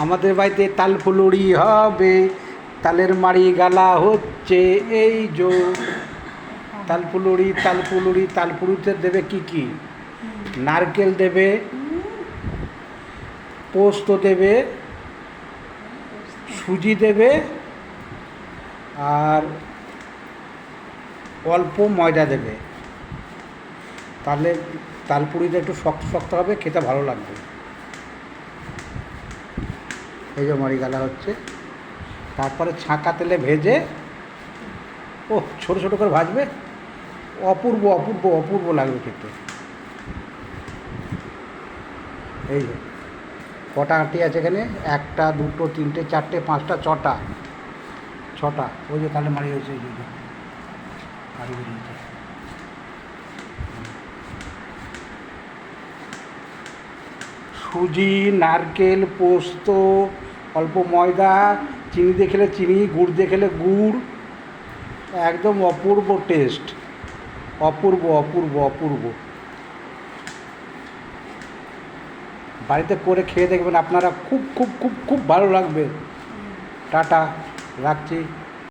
আমাদের বাড়িতে তাল ফুলুরি হবে, তালের মাড়ি গালা হচ্ছে এই যো। তাল ফুলুরি তাল ফুলুরি, তাল ফুলুরিতে দেবে কি কি? নারকেল দেবে, পোস্ত দেবে, সুজি দেবে, আর অল্প ময়দা দেবে। তাহলে তালপুরিটা একটু শক্ত শক্ত হবে, খেতে ভালো লাগবে। এই যে মাড়ি গালা হচ্ছে, তারপরে ছাঁকা তেলে ভেজে, ও ছোটো ছোটো করে ভাজবে, অপূর্ব অপূর্ব অপূর্ব লাগবে খেতে। এই যে কটা আটি আছে এখানে, একটা দুটো তিনটে চারটে পাঁচটা ছটা, ছটা। ওই যে তাহলে মাড়ি হয়েছে, এই যে মাড়ি বেরিয়েছে। সুজি, নারকেল, পোস্ত, অল্প ময়দা, চিনি দিয়ে খেলে চিনি, গুড় দিয়ে খেলে গুড়, একদম অপূর্ব টেস্ট, অপূর্ব অপূর্ব অপূর্ব। বাড়িতে করে খেয়ে দেখবেন আপনারা, খুব খুব খুব খুব ভালো লাগবে। টাটা, রাখছি।